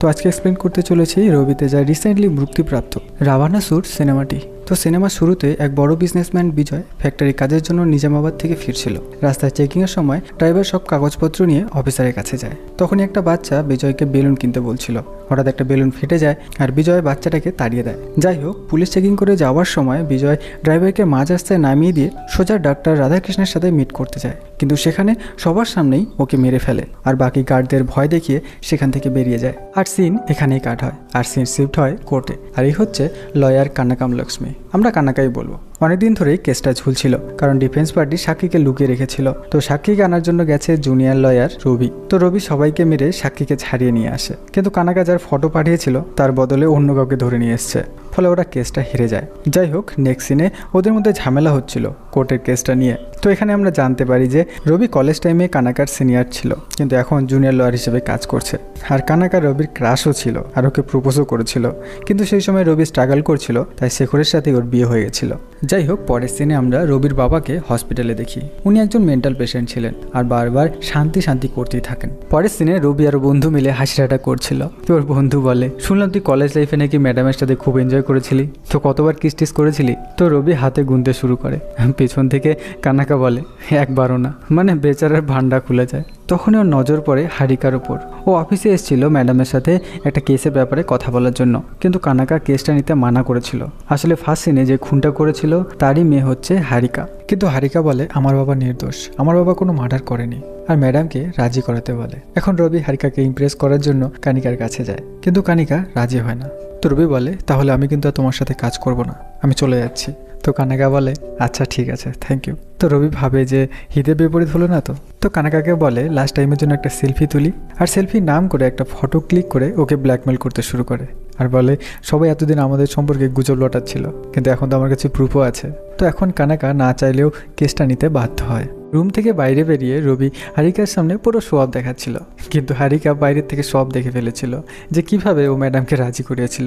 তো আজকে এক্সপ্লেন করতে চলেছি রবি তেজার রিসেন্টলি মুক্তিপ্রাপ্ত রাভানাসুর সিনেমাটি। তো সিনেমার শুরুতে এক বড় বিজনেসম্যান বিজয় ফ্যাক্টরি কাজের জন্য নিজামাবাদ থেকে ফিরছিল। রাস্তায় চেকিংয়ের সময় ড্রাইভার সব কাগজপত্র নিয়ে অফিসারের কাছে যায়। তখনই একটা বাচ্চা বিজয়কে বেলুন কিনতে বলছিল। হঠাৎ একটা বেলুন ফেটে যায় আর বিজয় বাচ্চাটাকে তাড়িয়ে দেয়। যাই হোক, পুলিশ চেকিং করে যাওয়ার সময় বিজয় ড্রাইভারকে মাঝ রাস্তায় নামিয়ে দিয়ে সোজা ডাক্তার রাধাকৃষ্ণের সাথে মিট করতে যায়, কিন্তু সেখানে সবার সামনেই ওকে মেরে ফেলে আর বাকি গার্ডদের ভয় দেখিয়ে সেখান থেকে বেরিয়ে যায়। আর সিন এখানেই কাট হয় আর সিন শিফট হয় কোর্টে। আর এই হচ্ছে লয়ার কানাকাম লক্ষ্মী, আমরা কানাকাই বলবো। অনেকদিন ধরেই কেসটা ঝুলছিল কারণ ডিফেন্স পার্টি সাক্ষীকে লুকিয়ে রেখেছিল। তো সাক্ষীকে আনার জন্য গেছে জুনিয়র লয়ার রবি। তো রবি সবাইকে মেরে সাক্ষীকে ছাড়িয়ে নিয়ে আসে, কিন্তু কানাকা যার ফটো পাঠিয়েছিল তার বদলে অন্য কাউকে ধরে নিয়ে এসছে, ফলে ওরা কেসটা হেরে যায়। যাই হোক, নেক্সট সিনে ওদের মধ্যে ঝামেলা হচ্ছিল কোর্টের কেসটা নিয়ে। তো এখানে আমরা জানতে পারি যে রবি কলেজ টাইমে কানাকার সিনিয়র ছিল, কিন্তু এখন জুনিয়র লয়ার হিসেবে কাজ করছে। আর কানাকা রবির ক্রাশও ছিল আর ওকে প্রপোজও করেছিল, কিন্তু সেই সময় রবি স্ট্রাগল করছিল, তাই শেখরের সাথে ওর বিয়ে হয়ে গেছিল। যাই হোক, পরের সিনে আমরা রবির বাবাকে হসপিটালে দেখি। উনি একজন মেন্টাল পেশেন্ট ছিলেন আর বারবার শান্তি শান্তি করতেই থাকেন। পরের সিনে রবি আর বন্ধু মিলে হাসিটা করছিল। তো ওর বন্ধু বলে, শুনলাম তুই কলেজ লাইফে নাকি ম্যাডামের সাথে খুব এনজয় করেছিলি, তো কতবার কিস টিস করেছিলি? তো রবি হাতে গুনতে শুরু করে। পেছন থেকে কানাকা বলে, একবারও না। মানে বেচারার ভান্ডা খুলে যায়। তখনই ওর নজর পড়ে হারিকার উপর। ও অফিসে এসেছিল ম্যাডামের সাথে একটা কেসের ব্যাপারে কথা বলার জন্য, কিন্তু কানাকা কেসটা নিতে মানা করেছিল। আসলে ফার্স্ট সিনে যে খুনটা করেছিল তারই মেয়ে হচ্ছে হারিকা। কিন্তু হারিকা বলে, আমার বাবা নির্দোষ, আমার বাবা কোনো মার্ডার করেনি, আর ম্যাডামকে রাজি করাতে বলে। এখন রবি হারিকাকে ইমপ্রেস করার জন্য কানিকার কাছে যায়, কিন্তু কানিকা রাজি হয় না। তো রবি বলে, তাহলে আমি কিন্তু আর তোমার সাথে কাজ করব না, আমি চলে যাচ্ছি। তো কানাকা বলে, আচ্ছা ঠিক আছে, থ্যাংক ইউ। তো রবি ভাবে যে হিতে বিপরীত হলো না। তো কানাকাকে বলে লাস্ট টাইমের জন্য একটা সেলফি তুলি, আর সেলফি নাম করে একটা ফটো ক্লিক করে ওকে ব্ল্যাকমেল করতে শুরু করে। আর বলে, সবাই এতদিন আমাদের সম্পর্কে গুজব লটাচ্ছিল, কিন্তু এখন তো আমার কাছে প্রুফও আছে। তো এখন কানাকা না চাইলেও কেসটা নিতে বাধ্য হয়। রুম থেকে বাইরে বেরিয়ে রবি হারিকার সামনে পুরো শো অফ দেখাচ্ছিল, কিন্তু হারিকা বাইরের থেকে সব দেখে ফেলেছিল যে কিভাবে ও ম্যাডামকে রাজি করিয়েছিল।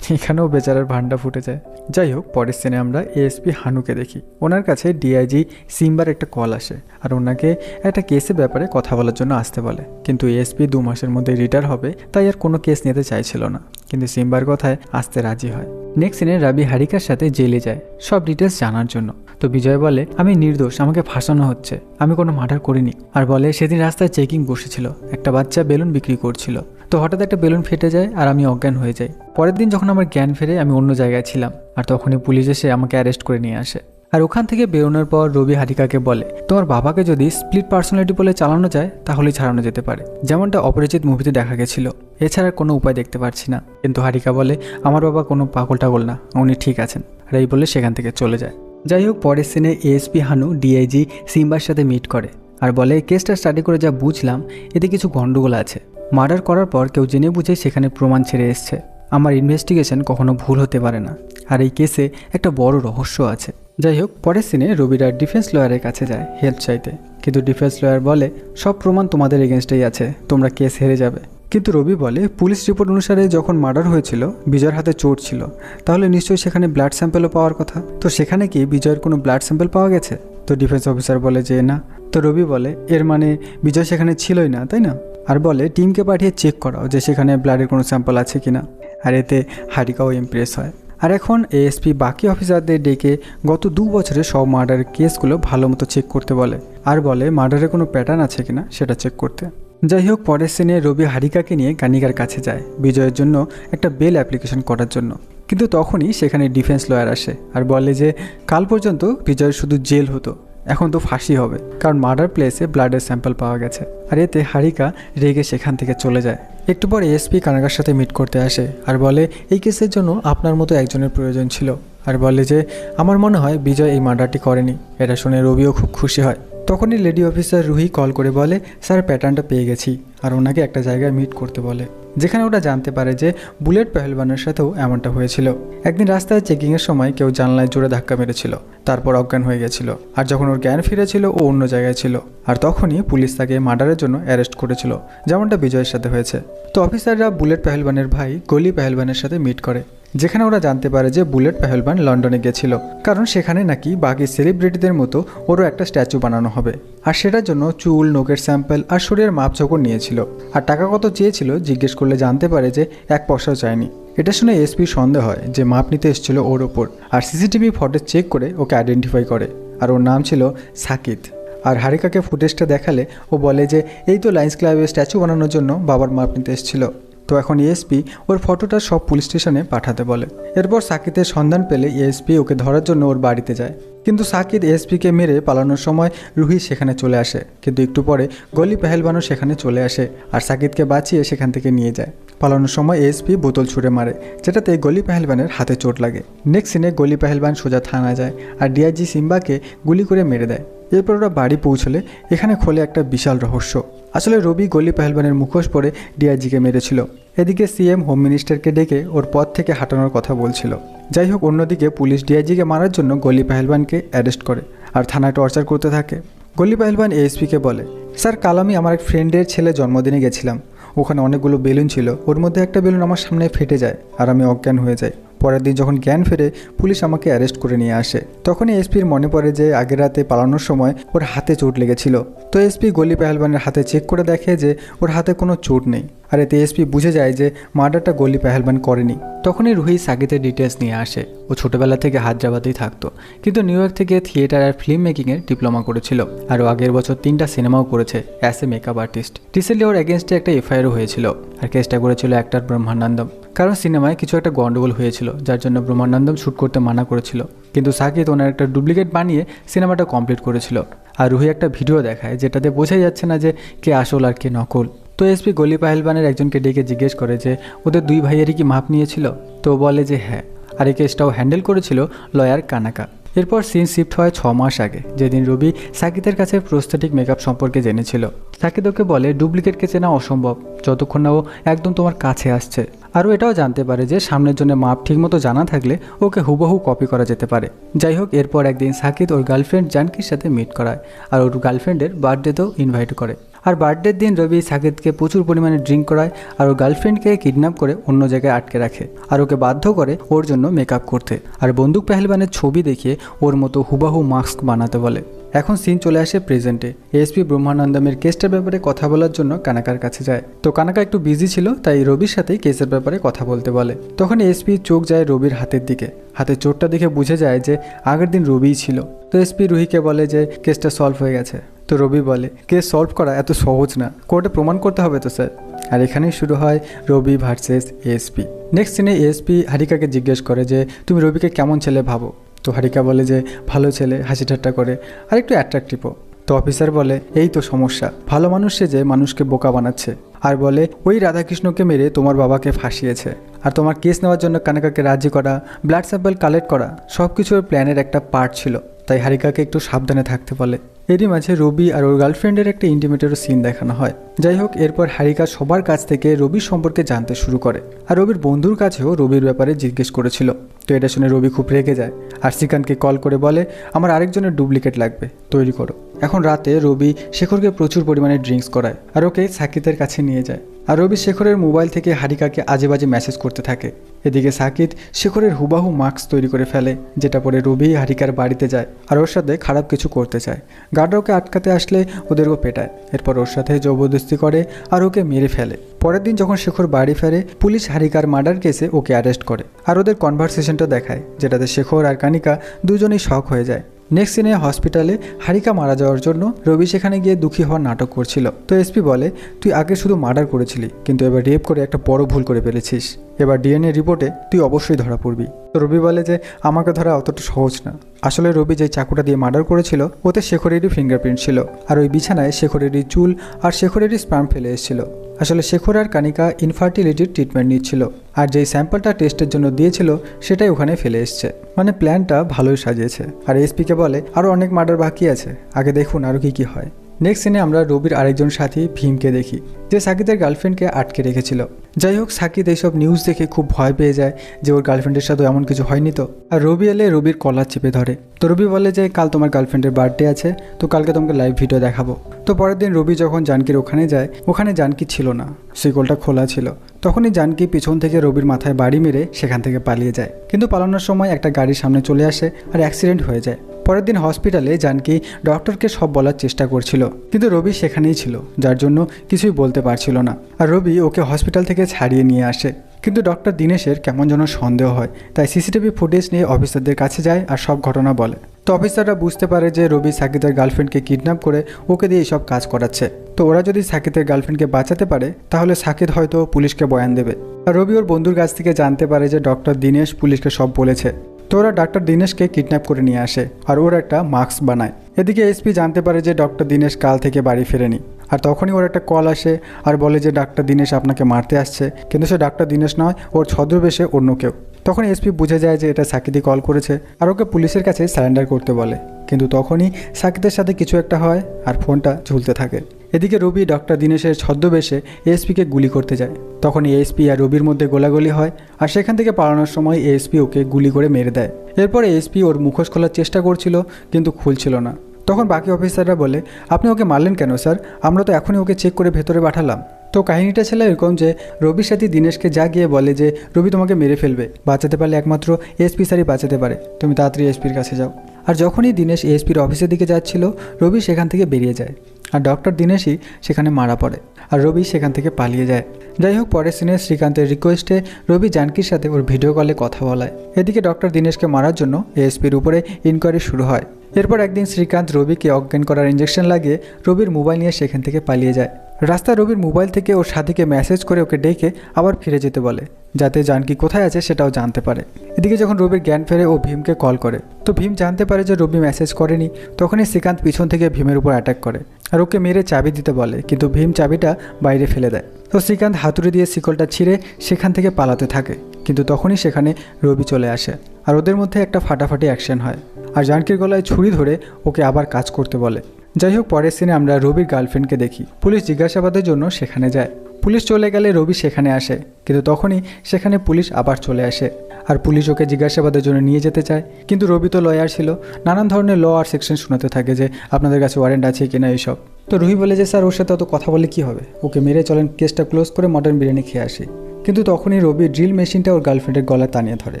এখানেও বেচারার ভান্ডা ফুটে যায়। যাই হোক, পরের সিনে আমরা এএসপি হানুকে দেখি। ওনার কাছে ডিআইজি সিম্বার একটা কল আসে আর ওনাকে একটা কেসের ব্যাপারে কথা বলার জন্য আসতে বলে, কিন্তু এএসপি 2 মাসের মধ্যে রিটায়ার হবে, তাই আর কোনো কেস নিতে চাইছিল না, কিন্তু সিম্বার কথায় আসতে রাজি হয়। নেক্সট সিনে রবি হারিকার সাথে জেলে যায় সব ডিটেলস জানার জন্য। তো বিজয় বলে, আমি নির্দোষ, আমাকে ফাঁসানো হচ্ছে, আমি কোনো মার্ডার করিনি। আর বলে, সেদিন রাস্তায় চেকিং বসেছিল, একটা বাচ্চা বেলুন বিক্রি করছিল, তো হঠাৎ একটা বেলুন ফেটে যায় আর আমি অজ্ঞান হয়ে যাই। পরের দিন যখন আমার জ্ঞান ফেরে আমি অন্য জায়গায় ছিলাম, আর তখনই পুলিশ এসে আমাকে অ্যারেস্ট করে নিয়ে আসে। আর ওখান থেকে বেরোনোর পর রবি হারিকাকে বলে, তোমার বাবাকে যদি স্প্লিট পার্সোনালিটি বলে চালানো যায় তাহলেই ছাড়ানো যেতে পারে, যেমনটা অপরিচিত মুভিতে দেখা গেছিল। এছাড়া কোনো উপায় দেখতে পারছি না। কিন্তু হারিকা বলে, আমার বাবা কোনো পাগল টাগল না, উনি ঠিক আছেন। আর এই বলে সেখান থেকে চলে যায়। যাই হোক, পরের সিনে এএসপি হানু ডিআইজি সিম্বার সাথে মিট করে আর বলে, কেসটা স্টাডি করে যা বুঝলাম এতে কিছু গন্ডগোল আছে। মার্ডার করার পর কেউ জেনে বুঝে সেখানে প্রমাণ ছেড়ে এসছে। আমার ইনভেস্টিগেশন কখনো ভুল হতে পারে না, আর এই কেসে একটা বড় রহস্য আছে। যাই হোক, পরের সিনে রবিরা ডিফেন্স লয়ারের কাছে যায় হেল্প চাইতে, কিন্তু ডিফেন্স লয়ার বলে, সব প্রমাণ তোমাদের এগেনস্টেই আছে, তোমরা কেস হেরে যাবে। কিন্তু রবি বলে, পুলিশ রিপোর্ট অনুসারে যখন মার্ডার হয়েছিল বিজয়ের হাতে চোট ছিল, তাহলে নিশ্চয়ই সেখানে ব্লাড স্যাম্পেলও পাওয়ার কথা। তো সেখানে কি বিজয়ের কোনো ব্লাড স্যাম্পেল পাওয়া গেছে? তো ডিফেন্স অফিসার বলে যে না। তো রবি বলে, এর মানে বিজয় সেখানে ছিলই না, তাই না? আর বলে, টিমকে পাঠিয়ে চেক করাও যে সেখানে ব্লাডের কোনো স্যাম্পল আছে কিনা। আর এতে হারিকাও ইমপ্রেস হয়। আর এখন এএসপি বাকি অফিসারদের ডেকে গত 2 বছরের সব মার্ডারের কেসগুলো ভালো মতো চেক করতে বলে, আর বলে মার্ডারের কোনো প্যাটার্ন আছে কিনা সেটা চেক করতে। যাই হোক, পরের সিনে রবি হারিকাকে নিয়ে কানিকার কাছে যায় বিজয়ের জন্য একটা বেল অ্যাপ্লিকেশন করার জন্য, কিন্তু তখনই সেখানে ডিফেন্স লয়ার আসে আর বলে যে কাল পর্যন্ত বিজয়ের শুধু জেল হতো, এখন তো ফাঁসি হবে, কারণ মার্ডার প্লেসে ব্লাডের স্যাম্পল পাওয়া গেছে। আর এতে হারিকা রেগে সেখান থেকে চলে যায়। একটু পর এএসপি কানাকার সাথে মিট করতে আসে আর বলে, এই কেসের জন্য আপনার মতো একজনের প্রয়োজন ছিল। আর বলে যে আমার মনে হয় বিজয় এই মার্ডারটি করেনি। এটা শুনে রবিও খুব খুশি হয়। তখনই লেডি অফিসার রুহি কল করে বলে, স্যার প্যাটার্নটা পেয়ে গেছি, আর ওনাকে একটা জায়গায় মিট করতে বলে, যেখানে ওটা জানতে পারে যে বুলেট পেহেলবানের সাথেও এমনটা হয়েছিল। একদিন রাস্তায় চেকিংয়ের সময় কেউ জানলায় জোরে ধাক্কা মেরেছিল, তারপর অজ্ঞান হয়ে গেছিল, আর যখন ওর জ্ঞান ফিরেছিল ও অন্য জায়গায় ছিল। আর তখনই পুলিশ তাকে মার্ডারের জন্য অ্যারেস্ট করেছিল, যেমনটা বিজয়ের সাথে হয়েছে। তো অফিসাররা বুলেট পেহেলবানের ভাই গলি পেহেলবানের সাথে মিট করে, যেখানে ওরা জানতে পারে যে বুলেট পেহেলবান লন্ডনে গেছিল, কারণ সেখানে নাকি বাকি সেলিব্রিটিদের মতো ওরও একটা স্ট্যাচু বানানো হবে। আর সেটার জন্য চুল, নখের স্যাম্পল আর শরীরের মাপঝোঁকও নিয়েছিল। আর টাকা কত চেয়েছিল জিজ্ঞেস করলে জানতে পারে যে 1 পয়সাও চায়নি। এটা শুনে এসপি সন্দেহ হয় যে মাপ নিতে এসেছিল ওর ওপর। আর সিসিটিভি ফুটেজ চেক করে ওকে আইডেন্টিফাই করে। আর ওর নাম ছিল সাকিত। আর হারিকাকে ফুটেজটা দেখালে ও বলে যে এই তো লায়ন্স ক্লাবের স্ট্যাচু বানানোর জন্য বাবার মাপ নিতে এসেছিল। তো এখন এএসপি ওর ফটোটা সব পুলিশ স্টেশনে পাঠাতে বলে। এরপর সাকিতের সন্ধান পেলে এএসপি ওকে ধরার জন্য ওর বাড়িতে যায়। কিন্তু সাকিত এএসপিকে মেরে পালানোর সময় রুহি সেখানে চলে আসে। কিন্তু একটু পরে গলি পেহেলবানও সেখানে চলে আসে আর সাকিতকে বাঁচিয়ে সেখান থেকে নিয়ে যায়। পালানোর সময় এএসপি বোতল ছুঁড়ে মারে, যেটাতে গলি পেহেলবানের হাতে চোট লাগে। নেক্সট সিনে গলি পেহেলবান সোজা থানা যায় আর ডিআইজি সিম্বাকে গুলি করে মেরে দেয়। এরপর ওরা বাড়ি পৌঁছলে এখানে খোলে একটা বিশাল রহস্য। আসলে রবি গলি পেহেলবানের মুখোশ পরে ডিআইজিকে মেরেছিল। এদিকে সিএম হোম মিনিস্টারকে ডেকে ওর পদ থেকে হাঁটানোর কথা বলছিল। যাই হোক, অন্যদিকে পুলিশ ডিআইজিকে মারার জন্য গলি পেহেলবানকে অ্যারেস্ট করে আর থানায় টর্চার করতে থাকে। গলি পেহেলবান এএসপিকে বলে, স্যার কাল আমি আমার এক ফ্রেন্ডের ছেলে জন্মদিনে গেছিলাম। ওখানে অনেকগুলো বেলুন ছিল, ওর মধ্যে একটা বেলুন আমার সামনে ফেটে যায় আর আমি অজ্ঞান হয়ে যাই। পরের দিন যখন জ্ঞান ফেরে পুলিশ আমাকে অ্যারেস্ট করে নিয়ে আসে। তখনই এসপির মনে পড়ে যে আগের রাতে পালানোর সময় ওর হাতে চোট লেগেছিল। তো এসপি গলি পেহেলবানের হাতে চেক করে দেখে যে ওর হাতে কোনো চোট নেই। আর এতে এসপি বুঝে যায় যে মার্ডারটা গলি পেহেলবান করেনি। তখনই রুহি সাকিতের ডিটেলস নিয়ে আসে। ও ছোটবেলা থেকে হায়দ্রাবাদেই থাকতো, কিন্তু নিউ ইয়র্ক থেকে থিয়েটার আর ফিল্ম মেকিংয়ের ডিপ্লোমা করেছিল। আর ও আগের বছর 3টা সিনেমাও করেছে as a makeup artist. Recently ওর এগেনস্টে একটা এফআইআরও হয়েছিল আর কেসটা করেছিল অ্যাক্টর ব্রহ্মানন্দম। কারণ সিনেমায় কিছু একটা গন্ডগোল হয়েছিল, যার জন্য ব্রহ্মানন্দম শ্যুট করতে মানা করেছিল। কিন্তু সাকিত ওনার একটা ডুপ্লিকেট বানিয়ে সিনেমাটা কমপ্লিট করেছিল। আর রুহি একটা ভিডিও দেখায় যেটাতে বোঝাই যাচ্ছে না যে কে আসল আর কে নকল। তো এসপি গলি পেহেলবানের একজনকে ডেকে জিজ্ঞেস করে যে ওদের 2 ভাইয়েরই কি মাপ নিয়েছিল। তো বলে যে হ্যাঁ, আর এই কেসটাও হ্যান্ডেল করেছিল লয়ার কানাকা। এরপর সিন শিফট হয় 6 মাস আগে, যেদিন রবি সাকিতের কাছে প্রস্থেটিক মেকআপ সম্পর্কে জেনেছিল। সাকিত ওকে বলে ডুপ্লিকেটকে চেনা অসম্ভব যতক্ষণ না ও একদম তোমার কাছে আসছে। আরও এটাও জানতে পারে যে সামনের জন্য মাপ ঠিকমতো জানা থাকলে ওকে হুবহু কপি করা যেতে পারে। যাই হোক, এরপর একদিন সাকিত ওর গার্লফ্রেন্ড জানকির সাথে মিট করায় আর ওর গার্লফ্রেন্ডের বার্থডেতেও ইনভাইট করে। আর বার্থডের দিন রবি সাকিতকে প্রচুর পরিমাণে ড্রিঙ্ক করায় আর ওর গার্লফ্রেন্ডকে কিডন্যাপ করে অন্য জায়গায় আটকে রাখে আর ওকে বাধ্য করে ওর জন্য মেকআপ করতে আর বন্দুক পেহেলবানের ছবি দেখিয়ে ওর মতো হুবাহু মাস্ক বানাতে বলে। এখন সিন চলে আসে প্রেজেন্টে। এসপি ব্রহ্মানন্দমের কেসটার ব্যাপারে কথা বলার জন্য কানাকার কাছে যায়। তো কানাকা একটু বিজি ছিল, তাই রবির সাথেই কেসের ব্যাপারে কথা বলতে বলে। তখন এসপি চোখ যায় রবির হাতের দিকে। হাতের চোটটা দেখে বুঝে যায় যে আগের দিন রবিই ছিল। তো এসপি রুহিকে বলে যে কেসটা সলভ হয়ে গেছে। তো রবি বলে কেস সলভ করা এত সহজ না, কোর্টে প্রমাণ করতে হবে তো স্যার। আর এখানেই শুরু হয় রবি ভার্সেস এসপি। নেক্সট সিনে এসপি হারিকাকে জিজ্ঞেস করে যে তুমি রবিকে কেমন ছেলে ভাবো। তো হারিকা বলে যে ভালো ছেলে, হাসি ঠাট্টা করে আর একটু অ্যাট্রাকটিভও। তো অফিসার বলে এই তো সমস্যা, ভালো মানুষ যে মানুষকে বোকা বানাচ্ছে। আর বলে ওই রাধাকৃষ্ণকে মেরে তোমার বাবাকে ফাঁসিয়েছে। আর তোমার কেস নেওয়ার জন্য কানাকাকে রাজি করা, ব্লাড স্যাম্পল কালেক্ট করা সব কিছু ওর প্ল্যানের একটা পার্ট ছিল। তাই হারিকাকে একটু সাবধানে থাকতে বলে। এরই মাঝে রবি আর ওর গার্লফ্রেন্ডের একটা ইন্টিমেটেরও সিন দেখানো হয়। যাই হোক, এরপর হারিকা সবার কাছ থেকে রবির সম্পর্কে জানতে শুরু করে আর রবির বন্ধুর কাছেও রবির ব্যাপারে জিজ্ঞেস করেছিল। তো এটা শুনে রবি খুব রেগে যায় আর শ্রীকান্তকে কল করে বলে আমার আরেকজনের ডুপ্লিকেট লাগবে, তৈরি করো। এখন রাতে রবি শেখরকে প্রচুর পরিমাণে ড্রিঙ্কস করায় আর ওকে সাকিতের কাছে নিয়ে যায়। আর রবি শেখরের মোবাইল থেকে হারিকাকে আজে বাজে মেসেজ করতে থাকে। এদিকে সাকিত শেখরের হুবাহু মাস্ক তৈরি করে ফেলে, যেটা পরে রবি হারিকার বাড়িতে যায় আর ওর সাথে খারাপ কিছু করতে চায়। গার্ডরা ওকে আটকাতে আসলে ওদেরও পেটায়। এরপর ওর সাথে জবরদস্তি করে আর ওকে মেরে ফেলে। পরের দিন যখন শেখর বাড়ি ফেরে, পুলিশ হারিকার মার্ডার কেসে ওকে অ্যারেস্ট করে আর ওদের কনভারসেশনটা দেখায়, যেটাতে শেখর আর কানিকা দুজনেই শক হয়ে যায়। নেক্সট সিনে হসপিটালে হারিকা মারা যাওয়ার জন্য রবি সেখানে গিয়ে দুঃখী হওয়ার নাটক করছিল। তো এসপি বলে তুই আগে শুধু মার্ডার করেছিলি, কিন্তু এবার রেপ করে একটা বড় ভুল করে ফেলেছিস। এবার ডিএনএ রিপোর্টে তুই অবশ্যই ধরা পড়বি। তো রবি বলে যে আমাকে ধরা অতটা সহজ না। আসলে রবি যে চাকুটা দিয়ে মার্ডার করেছিল ওতে শেখরেরই ফিঙ্গারপ্রিন্ট ছিল আর ওই বিছানায় শেখরেরই চুল আর শেখরেরই স্পার্ম ফেলে এসেছিল। আসলে শেখর আর কানিকা ইনফার্টিলিটির ট্রিটমেন্ট নিচ্ছিল আর যেই স্যাম্পলটা টেস্টের জন্য দিয়েছিল সেটাই ওখানে ফেলে এসছে। মানে প্ল্যানটা ভালোই সাজিয়েছে। আর এসপিকে বলে আরও অনেক মার্ডার বাকি আছে, আগে দেখুন আরও কী কী হয়। নেক্সট সিনে আমরা রবির আরেকজন সাথী ভীমকে দেখি, যে সাকিদের গার্লফ্রেন্ডকে আটকে রেখেছিল। যাই হোক, সাকিদ এইসব নিউজ দেখে খুব ভয় পেয়ে যায় যে ওর গার্লফ্রেন্ডের সাথে এমন কিছু হয়নি তো। আর রবি এলে রবির কলার চেপে ধরে। তো রবি বলে যে কাল তোমার গার্লফ্রেন্ডের বার্থডে আছে, তো কালকে তোমাকে লাইভ ভিডিও দেখাবো। তো পরের দিন রবি যখন জানকির ওখানে যায়, ওখানে জানকি ছিল না, শিকলটা খোলা ছিল। তখনই জানকি পিছন থেকে রবির মাথায় বাড়ি মেরে সেখান থেকে পালিয়ে যায়। কিন্তু পালানোর সময় একটা গাড়ির সামনে চলে আসে আর অ্যাক্সিডেন্ট হয়ে যায়। পরের দিন হসপিটালে জানকি ডক্টরকে সব বলার চেষ্টা করছিল, কিন্তু রবি সেখানেই ছিল, যার জন্য কিছুই বলতে পারছিল না। আর রবি ওকে হসপিটাল থেকে ছাড়িয়ে নিয়ে আসে। কিন্তু ডক্টর দীনেশের কেমন যেন সন্দেহ হয়, তাই সিসিটিভি ফুটেজ নিয়ে অফিসারদের কাছে যায় আর সব ঘটনা বলে। তো অফিসাররা বুঝতে পারে যে রবি সাকিদের গার্লফ্রেন্ডকে কিডন্যাপ করে ওকে দিয়ে এইসব কাজ করাচ্ছে। তো ওরা যদি সাকিদের গার্লফ্রেন্ডকে বাঁচাতে পারে তাহলে সাকিদ হয়তো পুলিশকে বয়ান দেবে। আর রবি ওর বন্ধুর কাছ থেকে জানতে পারে যে ডক্টর দীনেশ পুলিশকে সব বলেছে। তো ওরা ডক্টর দীনেশকে কিডন্যাপ করে নিয়ে আসে আর ওর একটা মাস্ক বানায়। এদিকে এসপি জানতে পারে যে ডক্টর দীনেশ কাল থেকে বাড়ি ফেরেনি। আর তখনই ওর একটা কল আসে আর বলে যে ডাক্তার দীনেশ আপনাকে মারতে আসছে, কিন্তু সে ডাক্তার দীনেশ নয়, ওর ছদ্মবেশে অন্য কেউ। তখন এসপি বুঝে যায় যে এটা সাকিদই কল করেছে আর ওকে পুলিশের কাছে সারেন্ডার করতে বলে। কিন্তু তখনই সাকিদের সাথে কিছু একটা হয় আর ফোনটা ঝুলতে থাকে। এদিকে রবি ডক্টর দীনেশের ছদ্মবেশে এএসপিকে গুলি করতে যায়। তখন এএসপি আর রবির মধ্যে গোলাগুলি হয় আর সেখান থেকে পালানোর সময় এএসপি ওকে গুলি করে মেরে দেয়। এরপরে এএসপি ওর মুখোশ খোলার চেষ্টা করছিল, কিন্তু খুলছিল না। তখন বাকি অফিসাররা বলে, আপনি ওকে মারলেন কেন স্যার? আমরা তো এখনই ওকে চেক করে ভেতরে পাঠালাম। তো কাহিনীটা ছিল এরকম যে রবির সাথে দীনেশকে যা গিয়ে বলে যে রবি তোমাকে মেরে ফেলবে, বাঁচাতে পারলে একমাত্র এসপি স্যারই বাঁচাতে পারে, তুমি তাড়াতাড়ি এসপির কাছে যাও। আর যখনই দীনেশ এসপির অফিসের দিকে যাচ্ছিল, রবি সেখান থেকে বেরিয়ে যায় আর ডক্টর দীনেশই সেখানে মারা পড়ে আর রবি সেখান থেকে পালিয়ে যায়। যাই হোক, পরের সিনে শ্রীকান্তের রিকোয়েস্টে রবি জানকির সাথে ওর ভিডিও কলে কথা বলায়। এদিকে ডক্টর দীনেশকে মারার জন্য এএসপির উপরে ইনকোয়ারি শুরু হয়। এরপর একদিন শ্রীকান্ত রবিকে অজ্ঞান করার ইঞ্জেকশন লাগিয়ে রবির মোবাইল নিয়ে সেখান থেকে পালিয়ে যায়। রাস্তায় রবির মোবাইল থেকে ওর সাথীকে মেসেজ করে ওকে ডেকে আবার ফিরে যেতে বলে, যাতে জানকি কোথায় আছে সেটাও জানতে পারে। এদিকে যখন রবির জ্ঞান ফেরে ও ভীমকে কল করে, তো ভীম জানতে পারে যে রবি মেসেজ করেনি। তখনই শ্রীকান্ত পিছন থেকে ভীমের উপর অ্যাটাক করে আর ওকে মেরে চাবি দিতে বলে, কিন্তু ভীম চাবিটা বাইরে ফেলে দেয়। তো শ্রীকান্ত হাতুড়ি দিয়ে শিকলটা ছিঁড়ে সেখান থেকে পালাতে থাকে, কিন্তু তখনই সেখানে রবি চলে আসে আর ওদের মধ্যে একটা ফাটাফাটি অ্যাকশন হয় আর জানকির গলায় ছুরি ধরে ওকে আবার কাজ করতে বলে। যাই হোক, পরের সিনে আমরা রবির গার্লফ্রেন্ডকে দেখি। পুলিশ জিজ্ঞাসাবাদের জন্য সেখানে যায়। পুলিশ চলে গেলে রবি সেখানে আসে, কিন্তু তখনই সেখানে পুলিশ আবার চলে আসে আর পুলিশ ওকে জিজ্ঞাসাবাদের জন্য নিয়ে যেতে চায়। কিন্তু রবি তো লয়ার ছিল, নানান ধরনের ল আর সেকশন শোনাতে থাকে যে আপনাদের কাছে ওয়ারেন্ট আছে কিনা এইসব। তো রুহি বলে যে স্যার ওর সাথে অত কথা বলে কী হবে, ওকে মেরে চলেন কেসটা ক্লোজ করে মটন বিরিয়ানি খেয়ে আসি। কিন্তু তখনই রবি ড্রিল মেশিনটা ওর গার্লফ্রেন্ডের গলায় টানিয়ে ধরে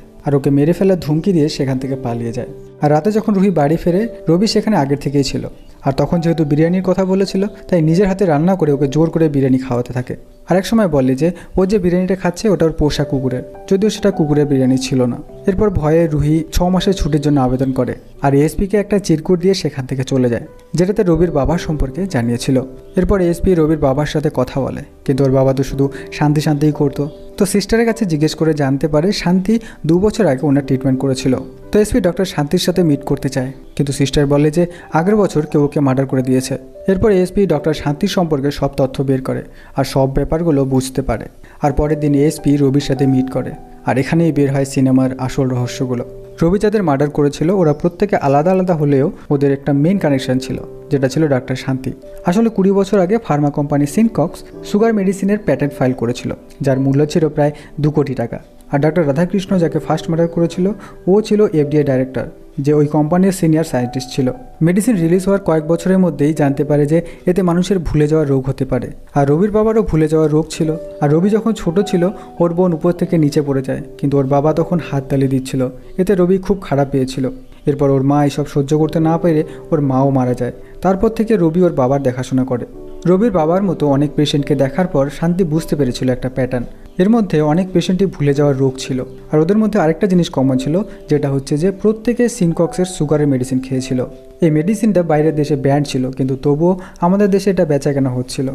আর ওকে মেরে ফেলার ধুমকি দিয়ে সেখান থেকে পালিয়ে যায়। আর রাতে যখন রুহি বাড়ি ফেরে, রবি সেখানে আগের থেকেই ছিল। আর তখন যেহেতু বিরিয়ানির কথা বলেছিল, তাই নিজের হাতে রান্না করে ওকে জোর করে বিরিয়ানি খাওয়াতে থাকে। আরেক সময় বলে যে ও যে বিরিয়ানিটা খাচ্ছে ওটা ওর পোষা কুকুরের, যদিও সেটা কুকুরের বিরিয়ানি ছিল না। এরপর ভয়ে রুহি 6 মাসের ছুটির জন্য আবেদন করে আর এএসপিকে একটা চিরকুট দিয়ে সেখান থেকে চলে যায়, যেটাতে রবির বাবার সম্পর্কে জানিয়েছিল। এরপর এএসপি রবির বাবার সাথে কথা বলে, কিন্তু ওর বাবা তো শুধু শান্তি শান্তিই করতো। তো সিস্টারের কাছে জিজ্ঞেস করে জানতে পারে শান্তি 2 বছর আগে ওনার ট্রিটমেন্ট করেছিল। তো এসপি ডক্টর শান্তির সাথে মিট করতে চায়, কিন্তু সিস্টার বলে যে আগের বছর কেউ ওকে মার্ডার করে দিয়েছে। এরপর এসপি ডক্টর শান্তির সম্পর্কে সব তথ্য বের করে আর সব ব্যাপারগুলো বুঝতে পারে। আর পরের দিন এসপি রবির সাথে মিট করে আর এখানেই বের হয় সিনেমার আসল রহস্যগুলো। রবি যাদের মার্ডার করেছিল ওরা প্রত্যেকে আলাদা আলাদা হলেও ওদের একটা মেইন কানেকশন ছিল, যেটা ছিল ডাক্তার শান্তি। আসলে 20 বছর আগে ফার্মা কোম্পানি সিনকক্স সুগার মেডিসিনের প্যাটেন্ট ফাইল করেছিল, যার মূল্য ছিল প্রায় 2 কোটি টাকা। আর ডাক্তার রাধাকৃষ্ণ যাকে ফার্স্ট মার্ডার করেছিল ও ছিল এফডিএ ডাইরেক্টর, যে ওই কোম্পানির সিনিয়র সায়েন্টিস্ট ছিল। মেডিসিন রিলিজ হওয়ার কয়েক বছরের মধ্যেই জানতে পারে যে এতে মানুষের ভুলে যাওয়ার রোগ হতে পারে। আর রবির বাবারও ভুলে যাওয়ার রোগ ছিল। আর রবি যখন ছোট ছিল ওর বোন উপর থেকে নিচে পড়ে যায়, কিন্তু ওর বাবা তখন হাত তালি দিচ্ছিল। এতে রবি খুব খারাপ পেয়েছিল। এরপর ওর মা এসব সহ্য করতে না পেরে ওর মাও মারা যায়। তারপর থেকে রবি ওর বাবার দেখাশোনা করে। রবির বাবার মতো অনেক পেশেন্টকে দেখার পর শান্তি বুঝতে পেরেছিল একটা প্যাটার্ন। এর মধ্যে অনেক পেশেন্টই ভুলে যাওয়ার রোগ ছিল। আর ওদের মধ্যে আরেকটা জিনিস কমন ছিল, যেটা হচ্ছে যে প্রত্যেকে সিনকক্সের সুগারের মেডিসিন খেয়েছিল। এই মেডিসিনটা বাইরের দেশে ব্যান্ড ছিল, কিন্তু তবুও আমাদের দেশে এটা বেচাকেনা হচ্ছিল।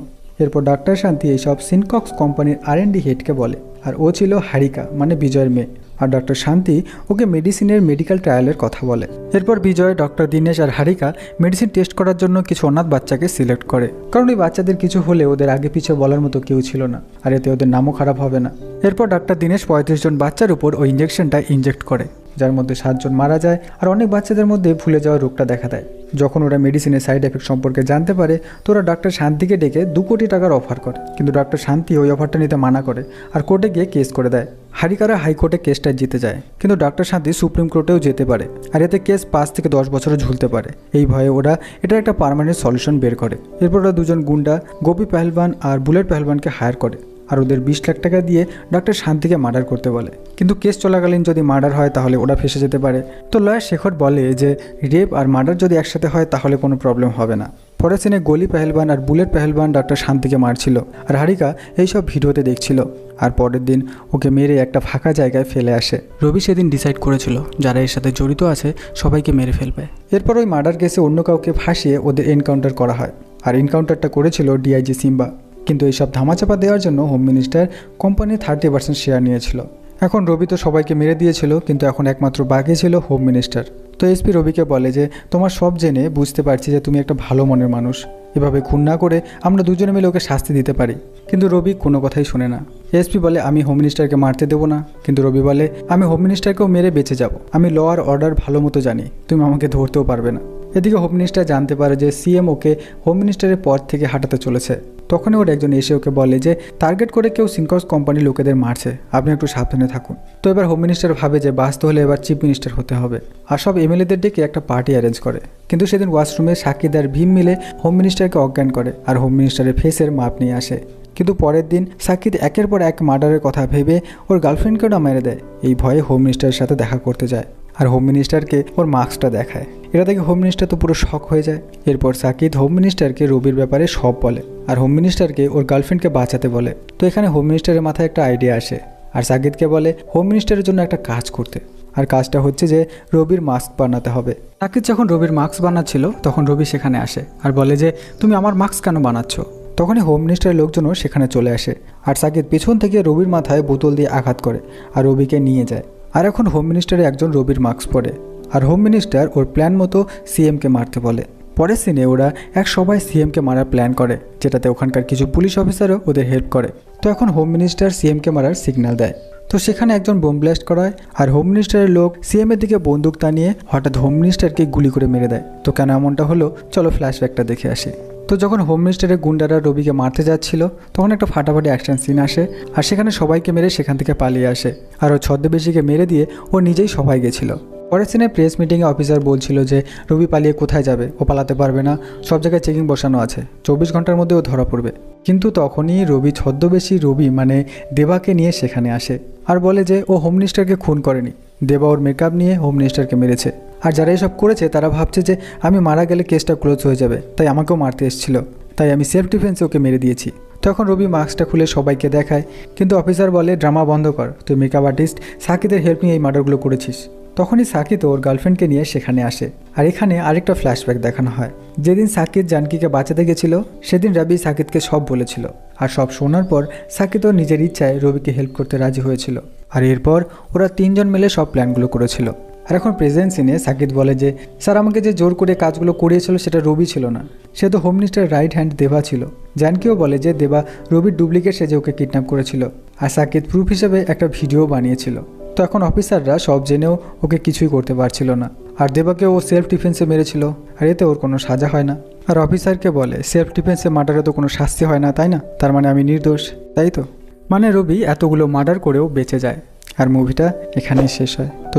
এরপর ডাক্তার শান্তি এইসব সিনকক্স কোম্পানির R&D হেডকে বলে, আর ও ছিল হারিকা মানে বিজয়ের মেয়ে। আর ডক্টর শান্তি ওকে মেডিসিনের মেডিকেল ট্রায়ালের কথা বলে। এরপর বিজয়, ডক্টর দীনেশ আর হারিকা মেডিসিন টেস্ট করার জন্য কিছু অনাথ বাচ্চাকে সিলেক্ট করে, কারণ এই বাচ্চাদের কিছু হলে ওদের আগে পিছে বলার মতো কেউ ছিল না, আর এতে ওদের নামও খারাপ হবে না। এরপর ডাক্তার দীনেশ 35 জন বাচ্চার উপর ওই ইঞ্জেকশনটা ইনজেক্ট করে, যার মধ্যে 7 জন মারা যায় আর অনেক বাচ্চাদের মধ্যে ভুলে যাওয়ার রোগটা দেখা দেয়। যখন ওরা মেডিসিনের সাইড এফেক্ট সম্পর্কে জানতে পারে তো ওরা ডাক্তার শান্তিকে ডেকে 2 কোটি টাকার অফার করে, কিন্তু ডাক্তার শান্তি ওই অফারটা নিতে মানা করে আর কোর্টে গিয়ে কেস করে দেয়। হারিকারা হাইকোর্টে কেসটা জিতে যায়, কিন্তু ডাক্তার শান্তি সুপ্রিম কোর্টেও যেতে পারে আর এতে কেস 5 থেকে 10 বছরও ঝুলতে পারে। এই ভয়ে ওরা এটার একটা পার্মানেন্ট সলিউশন বের করে। এরপর ওরা দুজন গুন্ডা গোপী পেহলবান আর বুলেট পেহলবানকে হায়ার করে আর ওদের 20 লাখ টাকা দিয়ে ডাক্তার শান্তিকে মার্ডার করতে বলে, কিন্তু কেস চলাকালীন যদি মার্ডার হয় তাহলে ওরা ফেসে যেতে পারে। তো লয়ার শেখর বলে যে রেপ আর মার্ডার যদি একসাথে হয় তাহলে কোনো প্রবলেম হবে না। পরের সিনে গলি পেহলবান আর বুলেট পেহলবান ডাক্তার শান্তিকে মারছিল আর হারিকা এইসব ভিডিওতে দেখছিল, আর পরের দিন ওকে মেরে একটা ফাঁকা জায়গায় ফেলে আসে। রবি সেদিন ডিসাইড করেছিল যারা এর সাথে জড়িত আছে সবাইকে মেরে ফেলবে। এরপর ওই মার্ডার কেসে অন্য কাউকে ফাঁসিয়ে ওদের এনকাউন্টার করা হয়, আর এনকাউন্টারটা করেছিল ডিআইজি সিম্বা। কিন্তু এইসব ধামাচাপা দেওয়ার জন্য হোম মিনিস্টার কোম্পানির 30% শেয়ার নিয়েছিল। এখন রবি তো সবাইকে মেরে দিয়েছিল, কিন্তু এখন একমাত্র বাকি ছিল হোম মিনিস্টার। তো এসপি রবিকে বলে যে তোমার সব জেনে বুঝতে পারছি যে তুমি একটা ভালো মনের মানুষ, এভাবে খুন না করে আমরা দুজনে মিলে ওকে শাস্তি দিতে পারি। কিন্তু রবি কোনো কথাই শোনে না। এসপি বলে আমি হোম মিনিস্টারকে মারতে দেবো না, কিন্তু রবি বলে আমি হোম মিনিস্টারকেও মেরে বেঁচে যাব, আমি ল আর অর্ডার ভালো মতো জানি, তুমি আমাকে ধরতেও পারবে না। এদিকে হোম মিনিস্টার জানতে পারে যে সিএম ওকে হোম মিনিস্টারের পদ থেকে হাঁটাতে চলেছে। তখনই ওর একজন এসে ওকে বলে যে টার্গেট করে কেউ সিনকস কোম্পানির লোকেদের মারছে, আপনি একটু সাবধানে থাকুন। তো এবার হোম মিনিস্টার ভাবে যে বাঁচতে হলে এবার চিফ মিনিস্টার হতে হবে, আর সব এমএলএদের ডেকে একটা পার্টি অ্যারেঞ্জ করে। কিন্তু সেদিন ওয়াশরুমে সাকিদ আর ভীম মিলে হোম মিনিস্টারকে অজ্ঞান করে আর হোম মিনিস্টারের ফেসের মাপ নিয়ে আসে। কিন্তু পরের দিন সাকিদ একের পর এক মার্ডারের কথা ভেবে ওর গার্লফ্রেন্ডকেও না মেরে দেয়। এই ভয়ে হোম মিনিস্টারের সাথে দেখা করতে যায় আর হোম মিনিস্টারকে ওর মাস্কটা দেখায়। এটা দেখে হোম মিনিস্টার তো পুরো শক হয়ে যায়। এরপর সাকিদ হোম মিনিস্টারকে রবির ব্যাপারে সব বলে আর হোম মিনিস্টারকে ওর গার্লফ্রেন্ডকে বাঁচাতে বলে। তো এখানে হোম মিনিস্টারের মাথায় একটা আইডিয়া আসে আর সাকিদকে বলে হোম মিনিস্টারের জন্য একটা কাজ করতে, আর কাজটা হচ্ছে যে রবির মাস্ক বানাতে হবে। সাকিদ যখন রবির মাস্ক বানাচ্ছিল তখন রবি সেখানে আসে আর বলে যে তুমি আমার মাস্ক কেন বানাচ্ছ। তখনই হোম মিনিস্টারের লোকজনও সেখানে চলে আসে আর সাকিদ পিছন থেকে রবির মাথায় বোতল দিয়ে আঘাত করে আর রবিকে নিয়ে যায়। আর এখন হোম মিনিস্টারে একজন রবির মাস্ক পরে আর হোম মিনিস্টার ওর প্ল্যান মতো সিএমকে মারতে বলে। পরের সিনে ওরা এক সবাই সিএমকে মারার প্ল্যান করে, যেটাতে ওখানকার কিছু পুলিশ অফিসারও ওদের হেল্প করে। তো এখন হোম মিনিস্টার সিএমকে মারার সিগন্যাল দেয়। তো সেখানে একজন বোম ব্লাস্ট করায় আর হোম মিনিস্টারের লোক সিএমের দিকে বন্দুক টানিয়ে হঠাৎ হোম মিনিস্টারকে গুলি করে মেরে দেয়। তো কেন এমনটা হলো চলো ফ্ল্যাশব্যাকটা দেখে আসি। তো যখন হোম মিনিস্টারের গুন্ডারা রবিকে মারতে যাচ্ছিল তখন একটা ফাটাফাটি অ্যাকশন সিন আসে আর সেখানে সবাইকে মেরে সেখান থেকে পালিয়ে আসে আর ও ছদ্মবেশীকে মেরে দিয়ে ও নিজেই সবাই গেছিল। পরের সিনে প্রেস মিটিংয়ে অফিসার বলছিল যে রবি পালিয়ে কোথায় যাবে, ও পালাতে পারবে না, সব জায়গায় চেকিং বসানো আছে, 24 ঘন্টার মধ্যে ও ধরা পড়বে। কিন্তু তখনই রবি ছদ্মবেশী রবি মানে দেবাকে নিয়ে সেখানে আসে আর বলে যে ও হোম মিনিস্টারকে খুন করেনি, দেবা ওর মেকআপ নিয়ে হোম মিনিস্টারকে মেরেছে। আর যারা এসব করেছে তারা ভাবছে যে আমি মারা গেলে কেসটা ক্লোজ হয়ে যাবে, তাই আমাকেও মারতে এসেছিল, তাই আমি সেলফ ডিফেন্সে ওকে মেরে দিয়েছি। তখন রবি মাস্কটা খুলে সবাইকে দেখায়, কিন্তু অফিসার বলে ড্রামা বন্ধ কর, তুই মেকআপ আর্টিস্ট সাকিদের হেল্প নিয়ে এই মার্ডারগুলো করেছিস। তখনই সাকিদ ওর গার্লফ্রেন্ডকে নিয়ে সেখানে আসে আর এখানে আরেকটা ফ্ল্যাশব্যাক দেখানো হয়। যেদিন সাকিদ জানকিকে বাঁচাতে গেছিল সেদিন রবি সাকিদকে সব বলেছিল আর সব শোনার পর সাকিদ ওর নিজের ইচ্ছায় রবিকে হেল্প করতে রাজি হয়েছিল আর এরপর ওরা 3 জন মিলে সব প্ল্যানগুলো করেছিল। আর এখন প্রেজেন্ট সিনে সাকিদ বলে যে স্যার আমাকে যে জোর করে কাজগুলো করিয়েছিল সেটা রবি ছিল না, সে তো হোম মিনিস্টারের রাইট হ্যান্ড দেবা ছিল। জানকিও বলে যে দেবা রবির ডুপ্লিকেট সেজে ওকে কিডন্যাপ করেছিল আর সাকিদ প্রুফ হিসেবে একটা ভিডিও বানিয়েছিল। তো এখন অফিসাররা সব জেনেও ওকে কিছুই করতে পারছিল না আর দেবাকে ও সেলফ ডিফেন্সে মেরেছিল আর এতে ওর কোনো সাজা হয় না। আর অফিসারকে বলে সেলফ ডিফেন্সে মার্ডারে তো কোনো শাস্তি হয় না, তাই না? তার মানে আমি নির্দোষ, তাই তো? মানে রবি এতগুলো মার্ডার করেও বেঁচে যায় আর মুভিটা এখানেই শেষ হয়। তো